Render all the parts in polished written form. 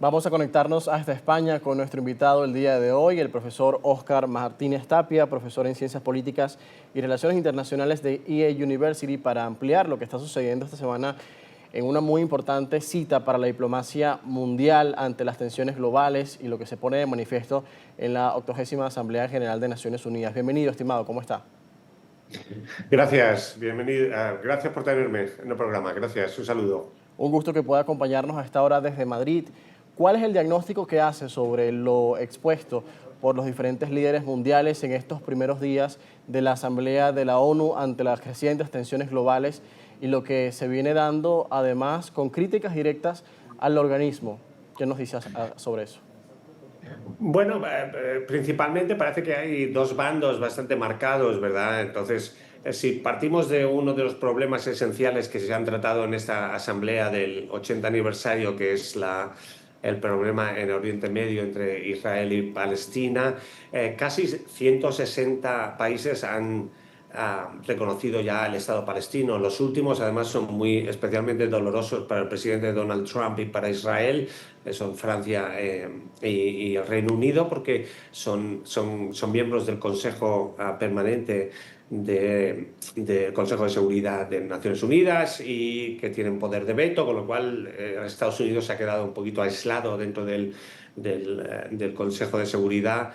Vamos a conectarnos hasta España con nuestro invitado el día de hoy, el profesor Óscar Martínez Tapia, profesor en Ciencias Políticas y Relaciones Internacionales de EA University, para ampliar lo que está sucediendo esta semana en una muy importante cita para la diplomacia mundial ante las tensiones globales y lo que se pone de manifiesto en la 80ª Asamblea General de Naciones Unidas. Bienvenido, estimado, ¿cómo está? Gracias, bienvenido. Gracias por tenerme en el programa. Gracias, un saludo. Un gusto que pueda acompañarnos a esta hora desde Madrid. ¿Cuál es el diagnóstico que hace sobre lo expuesto por los diferentes líderes mundiales en estos primeros días de la Asamblea de la ONU ante las crecientes tensiones globales y lo que se viene dando además con críticas directas al organismo? ¿Qué nos dice sobre eso? Bueno, principalmente parece que hay dos bandos bastante marcados, ¿verdad? Entonces, si partimos de uno de los problemas esenciales que se han tratado en esta asamblea del 80 aniversario, que es el problema en Oriente Medio entre Israel y Palestina, casi 160 países han reconocido ya el Estado palestino. Los últimos, además, son muy especialmente dolorosos para el presidente Donald Trump y para Israel. Son Francia y el Reino Unido, porque son miembros del Consejo Permanente del Consejo de Seguridad de Naciones Unidas y que tienen poder de veto, con lo cual Estados Unidos se ha quedado un poquito aislado dentro del Consejo de Seguridad,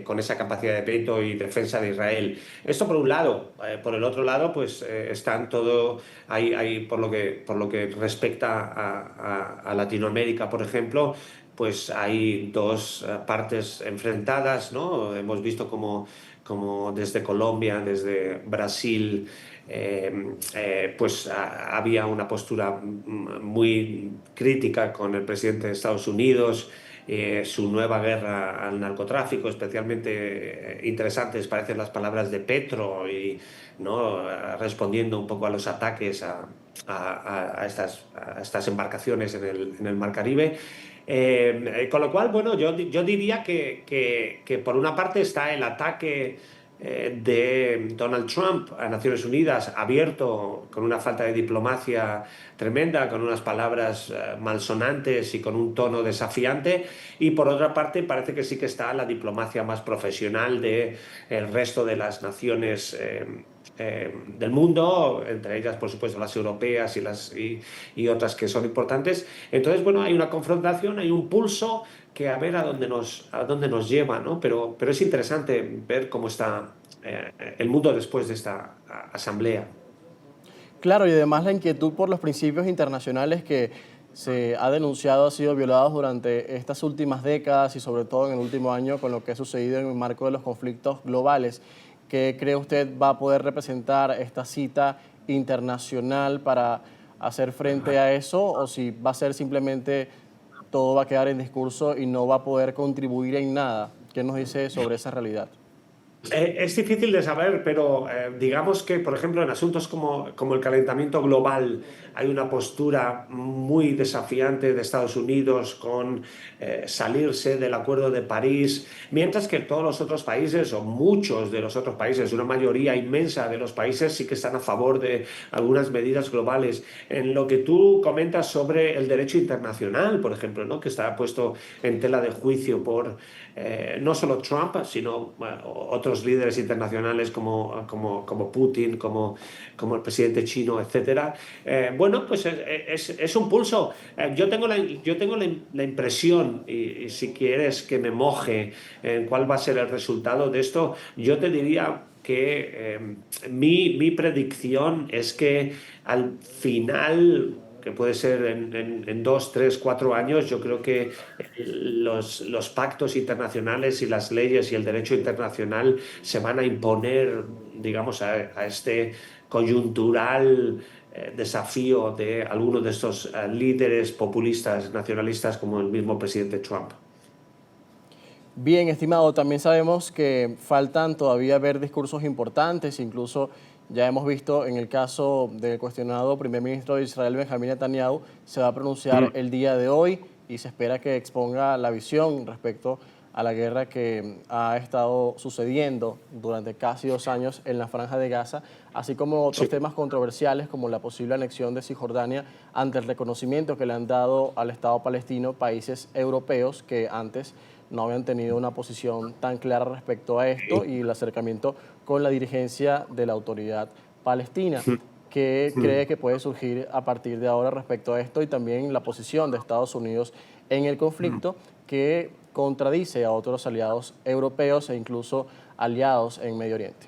con esa capacidad de veto y defensa de Israel. Esto por un lado. Por el otro lado, pues están todo, por lo que respecta a Latinoamérica, por ejemplo, pues hay dos partes enfrentadas, ¿no? Hemos visto como desde Colombia, desde Brasil, había una postura muy crítica con el presidente de Estados Unidos. Su nueva guerra al narcotráfico, especialmente interesantes parecen las palabras de Petro, y ¿no? Respondiendo un poco a los ataques a estas embarcaciones en el Mar Caribe. Con lo cual, bueno, yo diría que por una parte está el ataque de Donald Trump a Naciones Unidas, abierto, con una falta de diplomacia tremenda, con unas palabras malsonantes y con un tono desafiante, y por otra parte parece que sí que está la diplomacia más profesional del resto de las naciones del mundo, entre ellas por supuesto las europeas y otras que son importantes. Entonces, bueno, hay una confrontación, hay un pulso que a ver a dónde nos lleva, ¿no? Pero es interesante ver cómo está el mundo después de esta asamblea. Claro, y además la inquietud por los principios internacionales que se ha denunciado ha sido violados durante estas últimas décadas y sobre todo en el último año con lo que ha sucedido en el marco de los conflictos globales. ¿Qué cree usted va a poder representar esta cita internacional para hacer frente a eso, o si va a ser simplemente todo va a quedar en discurso y no va a poder contribuir en nada? ¿Qué nos dice sobre esa realidad? Es difícil de saber, pero digamos que, por ejemplo, en asuntos como el calentamiento global hay una postura muy desafiante de Estados Unidos con salirse del Acuerdo de París, mientras que todos los otros países, o muchos de los otros países, una mayoría inmensa de los países, sí que están a favor de algunas medidas globales. En lo que tú comentas sobre el derecho internacional, por ejemplo, ¿no? Que está puesto en tela de juicio por no solo Trump, sino otros líderes internacionales como Putin, como el presidente chino, etcétera. Bueno, pues es un pulso. Yo tengo la impresión, y si quieres que me moje en cuál va a ser el resultado de esto, yo te diría que mi predicción es que al final, que puede ser en 2, 3, 4 años, yo creo que los pactos internacionales y las leyes y el derecho internacional se van a imponer, digamos, a este coyuntural desafío de algunos de estos líderes populistas, nacionalistas, como el mismo presidente Trump. Bien, estimado, también sabemos que faltan todavía ver discursos importantes, incluso ya hemos visto en el caso del cuestionado primer ministro de Israel, Benjamín Netanyahu, se va a pronunciar el día de hoy y se espera que exponga la visión respecto a la guerra que ha estado sucediendo durante casi 2 años en la Franja de Gaza, así como otros temas controversiales como la posible anexión de Cisjordania ante el reconocimiento que le han dado al Estado palestino países europeos que antes no habían tenido una posición tan clara respecto a esto, y el acercamiento con la dirigencia de la autoridad palestina. ¿Qué cree que puede surgir a partir de ahora respecto a esto, y también la posición de Estados Unidos en el conflicto, que contradice a otros aliados europeos e incluso aliados en Medio Oriente?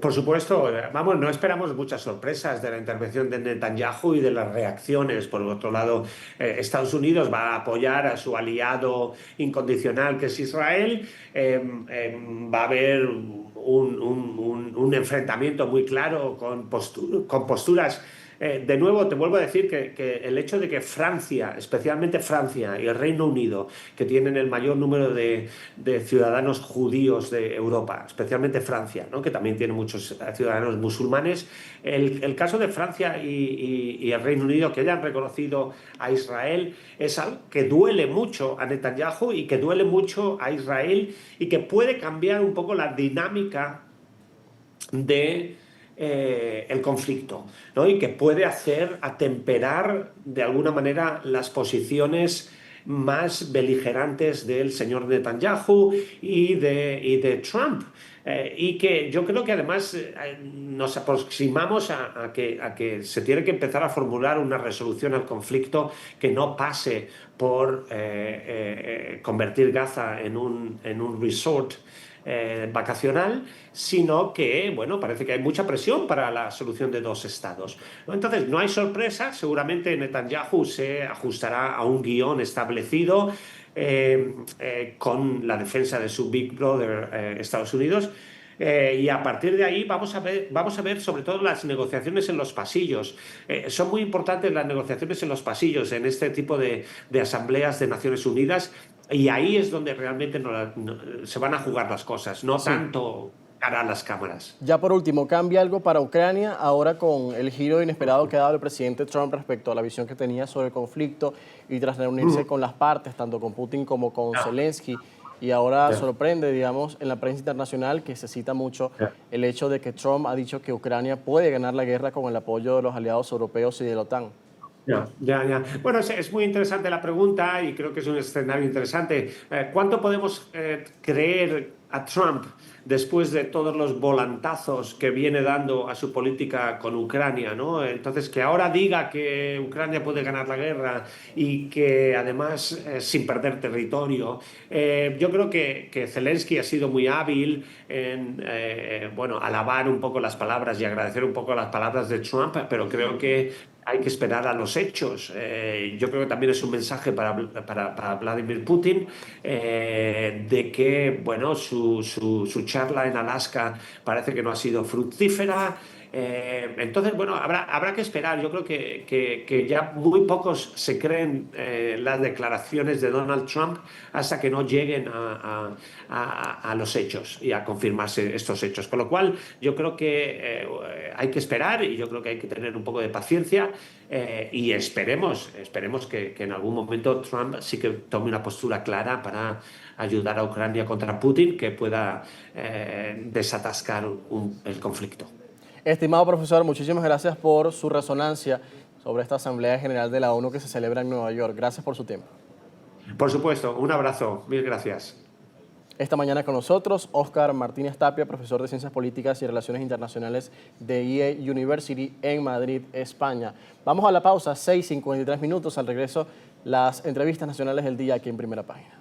Por supuesto, vamos, no esperamos muchas sorpresas de la intervención de Netanyahu y de las reacciones. Por otro lado, Estados Unidos va a apoyar a su aliado incondicional, que es Israel. Va a haber un enfrentamiento muy claro con posturas. De nuevo, te vuelvo a decir que el hecho de que Francia, especialmente Francia y el Reino Unido, que tienen el mayor número de ciudadanos judíos de Europa, especialmente Francia, ¿no?, que también tiene muchos ciudadanos musulmanes, el caso de Francia y el Reino Unido, que hayan reconocido a Israel, es algo que duele mucho a Netanyahu y que duele mucho a Israel, y que puede cambiar un poco la dinámica de el conflicto, ¿no? Y que puede hacer atemperar de alguna manera las posiciones más beligerantes del señor Netanyahu y de Trump. Y que yo creo que además nos aproximamos a que se tiene que empezar a formular una resolución al conflicto que no pase por convertir Gaza en un resort vacacional, sino que, bueno, parece que hay mucha presión para la solución de 2 estados, ¿no? Entonces, no hay sorpresa, seguramente Netanyahu se ajustará a un guión establecido con la defensa de su Big Brother, Estados Unidos. Y a partir de ahí vamos a ver sobre todo las negociaciones en los pasillos. Son muy importantes las negociaciones en los pasillos en este tipo de asambleas de Naciones Unidas, y ahí es donde realmente se van a jugar las cosas, no Sí. tanto cara a las cámaras. Ya por último, ¿cambia algo para Ucrania ahora con el giro inesperado que ha dado el presidente Trump respecto a la visión que tenía sobre el conflicto, y tras reunirse con las partes, tanto con Putin como con Zelensky? Y ahora sorprende, digamos, en la prensa internacional, que se cita mucho el hecho de que Trump ha dicho que Ucrania puede ganar la guerra con el apoyo de los aliados europeos y de la OTAN. Ya. Bueno, es muy interesante la pregunta y creo que es un escenario interesante. ¿Cuánto podemos creer a Trump después de todos los volantazos que viene dando a su política con Ucrania, ¿no? Entonces, que ahora diga que Ucrania puede ganar la guerra y que además sin perder territorio. Yo creo que Zelensky ha sido muy hábil en bueno, alabar un poco las palabras y agradecer un poco las palabras de Trump, pero creo que hay que esperar a los hechos. Yo creo que también es un mensaje para Vladimir Putin, de que, bueno, su charla en Alaska parece que no ha sido fructífera. Entonces, bueno, habrá que esperar. Yo creo que ya muy pocos se creen las declaraciones de Donald Trump hasta que no lleguen a los hechos y a confirmarse estos hechos. Con lo cual, yo creo que hay que esperar, y yo creo que hay que tener un poco de paciencia, y esperemos que en algún momento Trump sí que tome una postura clara para ayudar a Ucrania contra Putin, que pueda desatascar el conflicto. Estimado profesor, muchísimas gracias por su resonancia sobre esta Asamblea General de la ONU que se celebra en Nueva York. Gracias por su tiempo. Por supuesto, un abrazo, mil gracias. Esta mañana con nosotros, Óscar Martínez Tapia, profesor de Ciencias Políticas y Relaciones Internacionales de IE University en Madrid, España. Vamos a la pausa, 6:53 minutos. Al regreso, las entrevistas nacionales del día aquí en Primera Página.